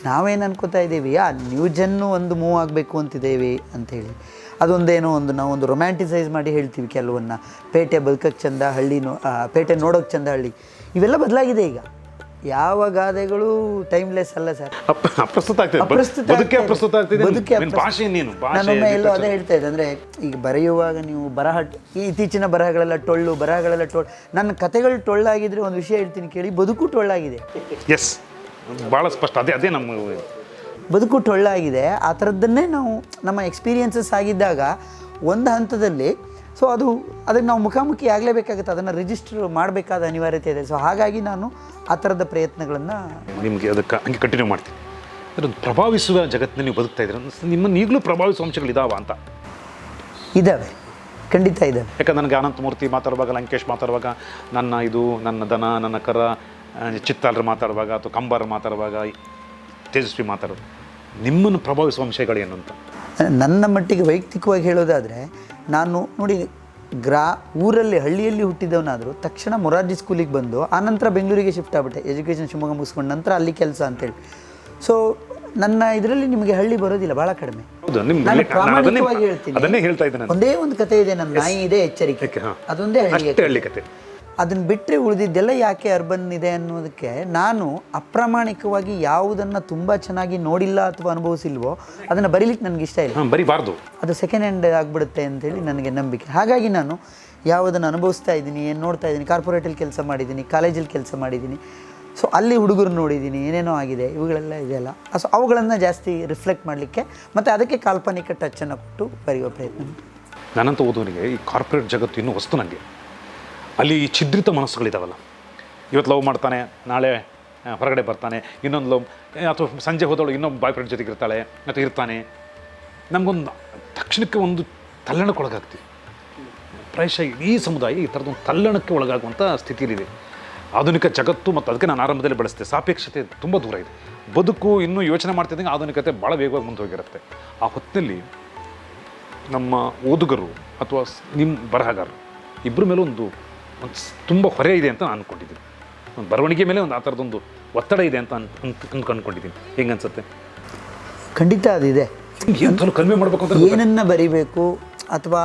ನಾವೇನು ಅನ್ಕೋತಾ ಇದ್ದೀವಿ, ನ್ಯೂ ಜನ್ನು ಒಂದು ಮೂವ್ ಆಗಬೇಕು ಅಂತಿದ್ದೇವೆ ಅಂಥೇಳಿ. ಅದೊಂದೇನೋ ನಾವೊಂದು ರೊಮ್ಯಾಂಟಿಸೈಸ್ ಮಾಡಿ ಹೇಳ್ತೀವಿ ಕೆಲವನ್ನ. ಪೇಟೆ ಬದುಕಕ್ಕೆ ಚಂದ, ಪೇಟೆ ನೋಡೋಕ್ಕೆ ಚಂದ, ಹಳ್ಳಿ ಇವೆಲ್ಲ ಬದಲಾಗಿದೆ ಈಗ. ಯಾವ ಗಾದೆಗಳು ಟೈಮ್ಲೆಸ್ ಅಲ್ಲ ಸರ್, ನಾನೊಮ್ಮೆ ಎಲ್ಲೋ ಅದೇ ಹೇಳ್ತಾ ಇದ್ದೆ. ಅಂದರೆ ಈಗ ಬರೆಯುವಾಗ ನೀವು ಇತ್ತೀಚಿನ ಬರಹಗಳೆಲ್ಲ ಟೊಳ್ಳು. ನನ್ನ ಕಥೆಗಳು ಟೊಳ್ಳಾಗಿದ್ರೆ ಒಂದು ವಿಷಯ ಹೇಳ್ತೀನಿ ಕೇಳಿ, ಬದುಕು ಟೊಳ್ಳಾಗಿದೆ.
ಎಸ್, ಭಾಳ ಸ್ಪಷ್ಟ. ಅದೇ ನಮ್ಮ
ಬದುಕು ಟೊಳ್ಳಾಗಿದೆ. ಆ ಥರದ್ದನ್ನೇ ನಾವು ನಮ್ಮ ಎಕ್ಸ್ಪೀರಿಯನ್ಸಸ್ ಆಗಿದ್ದಾಗ ಒಂದು ಹಂತದಲ್ಲಿ ಸೊ ಅದಕ್ಕೆ ನಾವು ಮುಖಾಮುಖಿ ಆಗಲೇಬೇಕಾಗುತ್ತೆ, ಅದನ್ನು ರಿಜಿಸ್ಟರ್ ಮಾಡಬೇಕಾದ ಅನಿವಾರ್ಯತೆ ಇದೆ. ಸೊ ಹಾಗಾಗಿ ನಾನು ಆ ಥರದ ಪ್ರಯತ್ನಗಳನ್ನು
ನಿಮಗೆ ಅದಕ್ಕೆ ಹಂಗೆ ಕಂಟಿನ್ಯೂ ಮಾಡ್ತೀನಿ. ಅದನ್ನು ಪ್ರಭಾವಿಸುವ ಜಗತ್ತಿನಲ್ಲಿ ನೀವು ಬದುಕ್ತಾ ಇದ್ದೀರ, ನಿಮ್ಮನ್ನು ಈಗಲೂ ಪ್ರಭಾವಿಸುವ ಅಂಶಗಳಿದಾವ ಅಂತ?
ಇದ್ದಾವೆ, ಖಂಡಿತ ಇದ್ದಾವೆ.
ಯಾಕಂದ್ರೆ ನನಗೆ ಅನಂತಮೂರ್ತಿ ಮಾತಾಡುವಾಗ, ಲಂಕೇಶ್ ಮಾತಾಡುವಾಗ, ನನ್ನ ದನ ನನ್ನ ಕರ, ಚಿತ್ತಾಲರು ಮಾತಾಡುವಾಗ ಅಥವಾ ಕಂಬಾರ ಮಾತಾಡುವಾಗ, ತೇಜಸ್ವಿ ಮಾತಾಡೋದು, ನಿಮ್ಮನ್ನು ಪ್ರಭಾವಿಸುವ ಅಂಶಗಳೇನು ಅಂತ?
ನನ್ನ ಮಟ್ಟಿಗೆ ವೈಯಕ್ತಿಕವಾಗಿ ಹೇಳೋದಾದರೆ, ನಾನು ನೋಡಿ ಊರಲ್ಲಿ ಹಳ್ಳಿಯಲ್ಲಿ ಹುಟ್ಟಿದವನಾದರೂ ತಕ್ಷಣ ಮೊರಾರ್ಜಿ ಸ್ಕೂಲಿಗೆ ಬಂದು ಆನಂತರ ಬೆಂಗಳೂರಿಗೆ ಶಿಫ್ಟ್ ಆಗ್ಬಿಟ್ಟೆ, ಎಜುಕೇಷನ್ ಶಿವಮೊಗ್ಗ ಮುಗಿಸ್ಕೊಂಡು ನಂತರ ಅಲ್ಲಿ ಕೆಲಸ ಅಂತೇಳಿ. ಸೊ ನನ್ನ ಇದರಲ್ಲಿ ನಿಮಗೆ ಹಳ್ಳಿ ಬರೋದಿಲ್ಲ, ಭಾಳ ಕಡಿಮೆ. ನಾನು ಪ್ರಾಮಾಣಿಕವಾಗಿ ಹೇಳ್ತೀನಿ,
ಅದನ್ನೇ ಹೇಳ್ತಾ ಇದ್ದೇನೆ.
ಒಂದೇ ಒಂದು ಕತೆ ಇದೆ, ನನ್ನ ನಾಯಿ ಇದೆ ಎಚ್ಚರಿಕೆ, ಅದೊಂದೇ ಹಳ್ಳಿ
ಕತೆ.
ಅದನ್ನು ಬಿಟ್ಟರೆ ಉಳಿದಿದ್ದೆಲ್ಲ ಯಾಕೆ ಅರ್ಬನ್ ಇದೆ ಅನ್ನೋದಕ್ಕೆ ನಾನು ಅಪ್ರಾಮಾಣಿಕವಾಗಿ ಯಾವುದನ್ನು ತುಂಬ ಚೆನ್ನಾಗಿ ನೋಡಿಲ್ಲ ಅಥವಾ ಅನುಭವಿಸಿಲ್ವೋ ಅದನ್ನು ಬರೀಲಿಕ್ಕೆ ನನಗೆ ಇಷ್ಟ ಇಲ್ಲ,
ಬರೀಬಾರ್ದು,
ಅದು ಸೆಕೆಂಡ್ ಹ್ಯಾಂಡ್ ಆಗಿಬಿಡುತ್ತೆ ಅಂತೇಳಿ ನನಗೆ ನಂಬಿಕೆ. ಹಾಗಾಗಿ ನಾನು ಯಾವುದನ್ನು ಅನುಭವಿಸ್ತಾ ಇದ್ದೀನಿ, ಏನು ನೋಡ್ತಾ ಇದ್ದೀನಿ, ಕಾರ್ಪೊರೇಟಲ್ಲಿ ಕೆಲಸ ಮಾಡಿದ್ದೀನಿ, ಕಾಲೇಜಲ್ಲಿ ಕೆಲಸ ಮಾಡಿದ್ದೀನಿ, ಸೊ ಅಲ್ಲಿ ಹುಡುಗರು ನೋಡಿದ್ದೀನಿ, ಏನೇನೋ ಆಗಿದೆ, ಇವುಗಳೆಲ್ಲ ಇದೆಯಲ್ಲ, ಸೊ ಅವುಗಳನ್ನು ಜಾಸ್ತಿ ರಿಫ್ಲೆಕ್ಟ್ ಮಾಡಲಿಕ್ಕೆ ಮತ್ತು ಅದಕ್ಕೆ ಕಾಲ್ಪನಿಕ ಟಚ್ಚನ್ನು ಕೊಟ್ಟು ಬರೆಯುವ ಪ್ರಯತ್ನ.
ನನ್ನಂತ ಓದೋನಿಗೆ ಈ ಕಾರ್ಪೊರೇಟ್ ಜಗತ್ತು ಇನ್ನೂ ವಸ್ತು. ನನಗೆ ಅಲ್ಲಿ ಈ ಛಿದ್ರಿತ ಮನಸ್ಸುಗಳಿದಾವಲ್ಲ, ಇವತ್ತು ಲವ್ ಮಾಡ್ತಾನೆ, ನಾಳೆ ಹೊರಗಡೆ ಬರ್ತಾನೆ, ಇನ್ನೊಂದು ಲವ್, ಅಥವಾ ಸಂಜೆ ಹೋದವಳು ಇನ್ನೊಬ್ಬ ಬಾಯ್ ಫ್ರೆಂಡ್ ಜೊತೆಗೆ ಇರ್ತಾಳೆ ಅಥವಾ ಇರ್ತಾನೆ, ನಮಗೊಂದು ತಕ್ಷಣಕ್ಕೆ ಒಂದು ತಲ್ಲಣಕ್ಕೆ ಒಳಗಾಗ್ತೀವಿ. ಪ್ರಾಯಶಃ ಈ ಸಮುದಾಯ ಈ ಥರದೊಂದು ತಲ್ಲಣಕ್ಕೆ ಒಳಗಾಗುವಂಥ ಸ್ಥಿತಿಯಲ್ಲಿದೆ ಆಧುನಿಕ ಜಗತ್ತು. ಮತ್ತು ಅದಕ್ಕೆ ನಾನು ಆರಂಭದಲ್ಲಿ ಬಳಸಿದೆ, ಸಾಪೇಕ್ಷತೆ ತುಂಬ ದೂರ ಇದೆ. ಬದುಕು ಇನ್ನೂ ಯೋಚನೆ ಮಾಡ್ತಿದ್ದಂಗೆ ಆಧುನಿಕತೆ ಭಾಳ ವೇಗವಾಗಿ ಮುಂದೆ ಹೋಗಿರುತ್ತೆ. ಆ ಹೊತ್ತಿನಲ್ಲಿ ನಮ್ಮ ಓದುಗರು ಅಥವಾ ನಿಮ್ಮ ಬರಹಗಾರರು ಇಬ್ಬರ ಮೇಲೂ ಒಂದು ತುಂಬ ಹೊರೆ ಇದೆ ಅಂತ ನಾನು ಅಂದ್ಕೊಂಡಿದ್ದೀನಿ. ಒಂದು ಬರವಣಿಗೆ ಮೇಲೆ ಒಂದು ಆ ಥರದೊಂದು ಒತ್ತಡ ಇದೆ ಅಂತ ಅಂದ್ಕೊಂಡಿದ್ದೀನಿ. ಹೆಂಗೆ ಅನ್ಸುತ್ತೆ?
ಖಂಡಿತ ಅದಿದೆ.
ಕನ್ವೆ ಮಾಡಬೇಕು ಅಂತ,
ಏನನ್ನು ಬರಿಬೇಕು ಅಥವಾ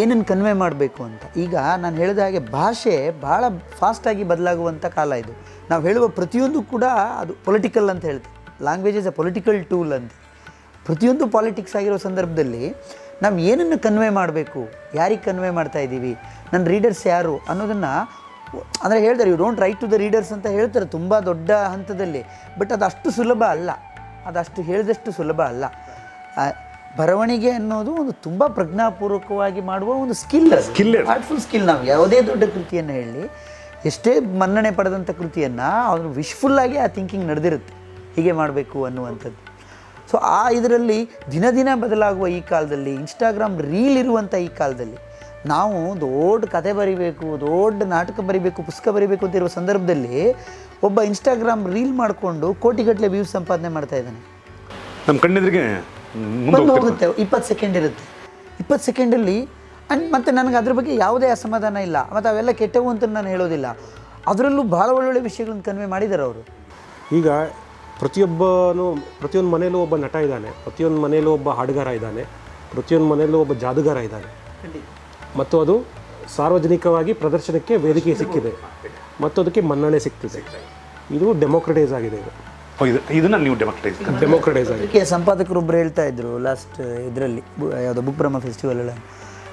ಏನನ್ನು ಕನ್ವೆ ಮಾಡಬೇಕು ಅಂತ. ಈಗ ನಾನು ಹೇಳಿದ ಹಾಗೆ ಭಾಷೆ ಭಾಳ ಫಾಸ್ಟಾಗಿ ಬದಲಾಗುವಂಥ ಕಾಲ ಇದು. ನಾವು ಹೇಳುವ ಪ್ರತಿಯೊಂದು ಕೂಡ ಅದು ಪೊಲಿಟಿಕಲ್ ಅಂತ ಹೇಳ್ತೀವಿ. Language is a political tool ಅಂತ. ಪ್ರತಿಯೊಂದು ಪಾಲಿಟಿಕ್ಸ್ ಆಗಿರೋ ಸಂದರ್ಭದಲ್ಲಿ ನಾವು ಏನನ್ನು ಕನ್ವೆ ಮಾಡಬೇಕು, ಯಾರಿಗೆ ಕನ್ವೆ ಮಾಡ್ತಾ ಇದ್ದೀವಿ, ನನ್ನ ರೀಡರ್ಸ್ ಯಾರು ಅನ್ನೋದನ್ನು ಅಂದರೆ ಹೇಳ್ತಾರೆ, you don't write to the readers ಅಂತ ಹೇಳ್ತಾರೆ ತುಂಬ ದೊಡ್ಡ ಹಂತದಲ್ಲಿ. ಬಟ್ ಅದು ಅಷ್ಟು ಸುಲಭ ಅಲ್ಲ, ಅದಷ್ಟು ಹೇಳಿದಷ್ಟು ಸುಲಭ ಅಲ್ಲ. ಬರವಣಿಗೆ ಅನ್ನೋದು ಒಂದು ತುಂಬ ಪ್ರಜ್ಞಾಪೂರ್ವಕವಾಗಿ ಮಾಡುವ ಒಂದು ಸ್ಕಿಲ್, ಆರ್ಟ್ಫುಲ್ ಸ್ಕಿಲ್. ನಾವು ಯಾವುದೇ ದೊಡ್ಡ ಕೃತಿಯನ್ನು ಹೇಳಿ, ಎಷ್ಟೇ ಮನ್ನಣೆ ಪಡೆದಂಥ ಕೃತಿಯನ್ನು ಅವರು ವಿಶ್ಫುಲ್ಲಾಗಿ ಆ ಥಿಂಕಿಂಗ್ ನಡೆದಿರುತ್ತೆ, ಹೀಗೆ ಮಾಡಬೇಕು ಅನ್ನುವಂಥದ್ದು. ಸೊ ಇದರಲ್ಲಿ ದಿನ ದಿನ ಬದಲಾಗುವ ಈ ಕಾಲದಲ್ಲಿ, ಇನ್ಸ್ಟಾಗ್ರಾಮ್ ರೀಲ್ ಇರುವಂಥ ಈ ಕಾಲದಲ್ಲಿ, ನಾವು ದೊಡ್ಡ ಕತೆ ಬರಿಬೇಕು, ದೊಡ್ಡ ನಾಟಕ ಬರಿಬೇಕು, ಪುಸ್ತಕ ಬರಿಬೇಕು ಅಂತ ಇರುವ ಸಂದರ್ಭದಲ್ಲಿ ಒಬ್ಬ ಇನ್ಸ್ಟಾಗ್ರಾಮ್ ರೀಲ್ ಮಾಡಿಕೊಂಡು ಕೋಟಿಗಟ್ಟಲೆ ವ್ಯೂಸ್ ಸಂಪಾದನೆ ಮಾಡ್ತಾ ಇದ್ದಾನೆ.
ನಮ್ಮ ಕಣ್ಣೆದುರಿಗೆ
ಬಂದು ಹೋಗುತ್ತೆ, 20 ಸೆಕೆಂಡ್ ಇರುತ್ತೆ. 20 ಸೆಕೆಂಡಲ್ಲಿ ಮತ್ತು ನನಗೆ ಅದ್ರ ಬಗ್ಗೆ ಯಾವುದೇ ಅಸಮಾಧಾನ ಇಲ್ಲ, ಮತ್ತು ಅವೆಲ್ಲ ಕೆಟ್ಟವು ಅಂತ ನಾನು ಹೇಳೋದಿಲ್ಲ. ಅದರಲ್ಲೂ ಭಾಳ ಒಳ್ಳೊಳ್ಳೆ ವಿಷಯಗಳನ್ನು ಕನ್ವೆ ಮಾಡಿದ್ದಾರೆ ಅವರು.
ಈಗ ಪ್ರತಿಯೊಂದು ಮನೆಯಲ್ಲೂ ಒಬ್ಬ ನಟ ಇದ್ದಾನೆ, ಪ್ರತಿಯೊಂದು ಮನೆಯಲ್ಲೂ ಒಬ್ಬ ಹಾಡುಗಾರ ಇದ್ದಾನೆ, ಪ್ರತಿಯೊಂದು ಮನೆಯಲ್ಲೂ ಒಬ್ಬ ಜಾದೂಗಾರ ಇದ್ದಾನೆ, ಮತ್ತು ಅದು ಸಾರ್ವಜನಿಕವಾಗಿ ಪ್ರದರ್ಶನಕ್ಕೆ ವೇದಿಕೆ ಸಿಕ್ಕಿದೆ ಮತ್ತು ಅದಕ್ಕೆ ಮನ್ನಣೆ ಸಿಗ್ತಿದೆ. ಇದು ಡೆಮೋಕ್ರಟೈಸ್ ಆಗಿದೆ.
ಇದನ್ನು ನೀವು ಡೆಮೋಕ್ರಟೈಸ್ ಆಗಿದೆ.
ಅದಕ್ಕೆ ಸಂಪಾದಕರೊಬ್ಬರು ಹೇಳ್ತಾ ಇದ್ರು ಲಾಸ್ಟ್ ಇದರಲ್ಲಿ, ಯಾವುದೋ ಬುಕ್ ಬ್ರಹ್ಮ ಫೆಸ್ಟಿವಲಲ್ಲಿ,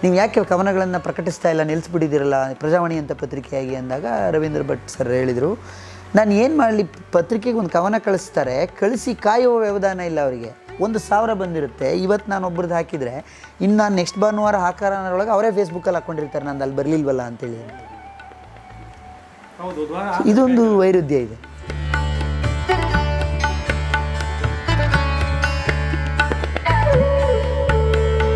ನೀವು ಯಾಕೆ ಕವನಗಳನ್ನು ಪ್ರಕಟಿಸ್ತಾ ಇಲ್ಲ, ನಿಲ್ಲಿಸ್ಬಿಟ್ಟಿದ್ದೀರಲ್ಲ ಪ್ರಜಾವಾಣಿ ಅಂತ ಪತ್ರಿಕೆಯಾಗಿ ಅಂದಾಗ ರವೀಂದ್ರ ಭಟ್ ಸರ್ ಹೇಳಿದರು, ನಾನು ಏನು ಮಾಡಲಿ, ಪತ್ರಿಕೆಗೆ ಒಂದು ಕವನ ಕಳಿಸಿ ಕಾಯುವ ವ್ಯವಧಾನ ಇಲ್ಲ ಅವರಿಗೆ. 1,000 ಬಂದಿರುತ್ತೆ, ಇವತ್ತು ನಾನು ಒಬ್ರದ್ದು ಹಾಕಿದರೆ ಇನ್ನು ನಾನು ನೆಕ್ಸ್ಟ್ ಭಾನುವಾರ ಹಾಕಾರೊಳಗೆ ಅವರೇ ಫೇಸ್ಬುಕ್ಕಲ್ಲಿ ಹಾಕ್ಕೊಂಡಿರ್ತಾರೆ, ನಂದು ಅಲ್ಲಿ ಬರಲಿಲ್ವಲ್ಲ ಅಂತೇಳಿ. ಇದೊಂದು ವೈರುಧ್ಯ ಇದೆ.